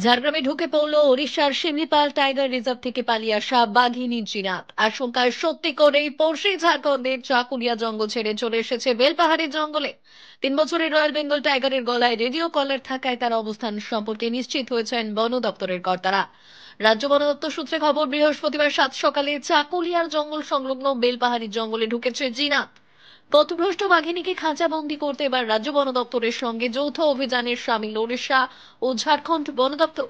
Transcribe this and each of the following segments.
ঝাড়গ্রামে ঢুকে পড়ল ওড়িশার শিমলিপাল টাইগার রিজার্ভ থেকে পালিয়ে আসা বাঘিনী জিনাত। আশঙ্কায় সত্যি করেই পড়শি ঝাড়খণ্ডের চাকুলিয়া জঙ্গল ছেড়ে চলে এসেছে বেলপাহাড়ির জঙ্গলে। 3 বছরের রয়্যাল বেঙ্গল টাইগারের গলায় রেডিও কলার থাকায় তার অবস্থান সম্পর্কে নিশ্চিত হয়েছেন বন দপ্তরের কর্তারা। রাজ্য বন দপ্তর সূত্রে খবর, বৃহস্পতিবার 7 সকালে চাকুলিয়ার জঙ্গল সংলগ্ন বেলপাহাড়ির জঙ্গলে ঢুকেছে জিনাত। পথভ্রষ্ট বাঘিনীকে খাঁচাবন্দি করতে এবার রাজ্য বন দপ্তরের সঙ্গে যৌথ অভিযানে সামিল ওড়িশা ও ঝাড়খণ্ড বন দপ্তর।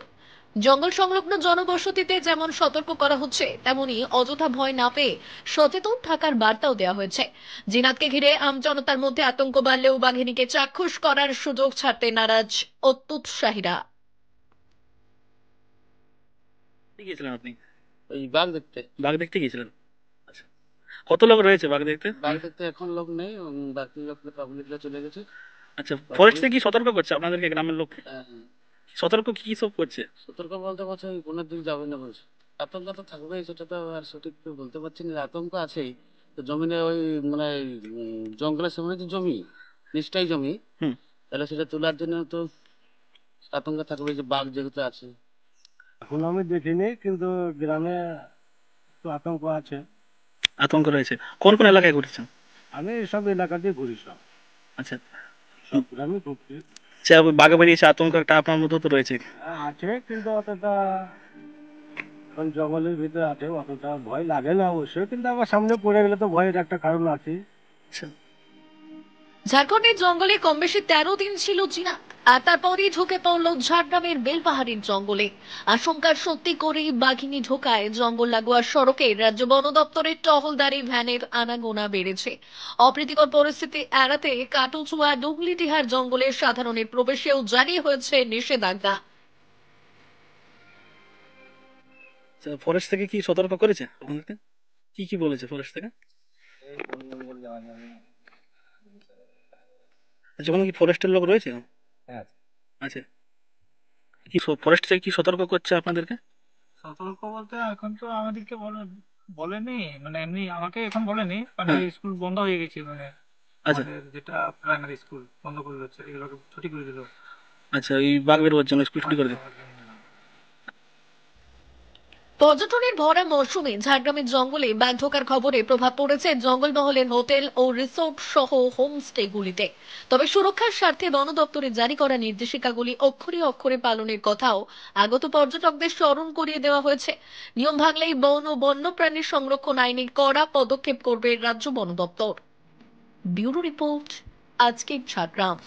জঙ্গল সংলগ্ন জনবসতিতে যেমন সতর্ক করা হচ্ছে, তেমনি অযথা ভয় না পেয়ে সচেতন থাকার বার্তাও দেওয়া হয়েছে। জিনাতকে ঘিরে আমজনতার মধ্যে আতঙ্ক বাড়লেও বাঘিনীকে চাক্ষুষ করার সুযোগ ছাড়তে নারাজ অত্যুৎসাহীরা। গিয়েছিলেন আপনি? ওই বাঘ দেখতে। বাঘ দেখতে গিয়েছিলেন? আচ্ছা, কত লোক রয়েছে বাঘ দেখতে? বাঘ দেখতে এখন লোক নেই, বাকি লোক পাবলিকরা চলে গেছে। আচ্ছা, ফরেস্ট থেকে কি সতর্ক করছে আপনাদেরকে, গ্রামের লোক? সতর্ক কি সব করছে? সতর্ক বলতে বলছে ওই কোনের দিক যাবে না বলছে। আতঙ্ক তো থাকবেই, সেটা তো আর সঠিক বলতে পারছি না। আতঙ্ক আছেই তো জমিনে, ওই মানে জঙ্গলের সামনে যে জমি, নিচটাই জমি, হুম। তাহলে সেটা তোলার জন্য তো আতঙ্ক থাকবে, যে বাঘ যেহেতু আছে। এখন আমি দেখিনি, কিন্তু গ্রামে তো আতঙ্ক আছে। আতঙ্ক রয়েছে। কোন কোন এলাকায় ঘুরেছেন? আমি সব এলাকাতেই ঘুরি, সব আচ্ছা। সব গ্রামে ঘুরছি। আচ্ছা, বাঘে বেরিয়েছে, আতঙ্ক একটা আপনার মধ্যে তো রয়েছে। আছে, কিন্তু অতটা এখন জঙ্গলের ভিতরে আছে, অতটা ভয় লাগে না অবশ্যই, কিন্তু আমার সামনে পড়ে গেলে তো ভয়ের একটা কারণ আছে। আচ্ছা। ঝাড়খণ্ডের জঙ্গলে কম বেশি 13 দিন ছিল জিনাত, আর তারপরই ঢুকে পড়ল ঝাড়গ্রামের বেলপাহাড়ির জঙ্গলে। আশঙ্কার সত্যি করেই বাঘিনী ঢোকায় জঙ্গল লাগোয়া সড়কে রাজ্য বন দপ্তরের টহলদারি ভ্যানের আনাগোনা বেড়েছে। অপ্রীতিকর পরিস্থিতি এড়াতে কাটুচুয়া ডুগলিটিহার জঙ্গলের সাধারণের প্রবেশেও জারি হয়েছে নিষেধাজ্ঞা। আচ্ছা, ফরেস্ট থেকে কি সতর্ক করেছে আপনাদেরকে? কি কি বলেছে ফরেস্ট থেকে? আচ্ছা, ওখানে কি ফরেস্টের লোক রয়েছে? হ্যাঁ। আচ্ছা, কি ফরেস্ট থেকে কি সতর্ক করছে আপনাদেরকে? সতর্ক বলতে এখন তো আমাদেরকে বলেনি, মানে এমনি আমাকে এখন বলেনি, মানে হ্যাঁ। স্কুল বন্ধ হয়ে গেছে, মানে আচ্ছা। আমাদের যেটা প্রাইমারি স্কুল বন্ধ করে দিচ্ছে, এগুলোকে ছুটি করে দিল। আচ্ছা, এই বাঘ বেরোবার জন্য স্কুল ছুটি করে দিন। পর্যটনের ভরা মরশুমে ঝাড়গ্রামের জঙ্গলে বাঘ ঢোকার খবরে প্রভাব পড়েছে জঙ্গলমহলের হোটেল ও রিসোর্ট সহ হোমস্টে গুলিতে। তবে সুরক্ষার স্বার্থে বন দপ্তরের জারি করা নির্দেশিকাগুলি অক্ষরে অক্ষরে পালনের কথাও আগত পর্যটকদের স্মরণ করিয়ে দেওয়া হয়েছে। নিয়ম ভাঙলেই বন ও বন্যপ্রাণী সংরক্ষণ আইনে কড়া পদক্ষেপ করবে রাজ্য বন দপ্তর। ব্যুরো রিপোর্ট, আজকের ঝাড়গ্রাম।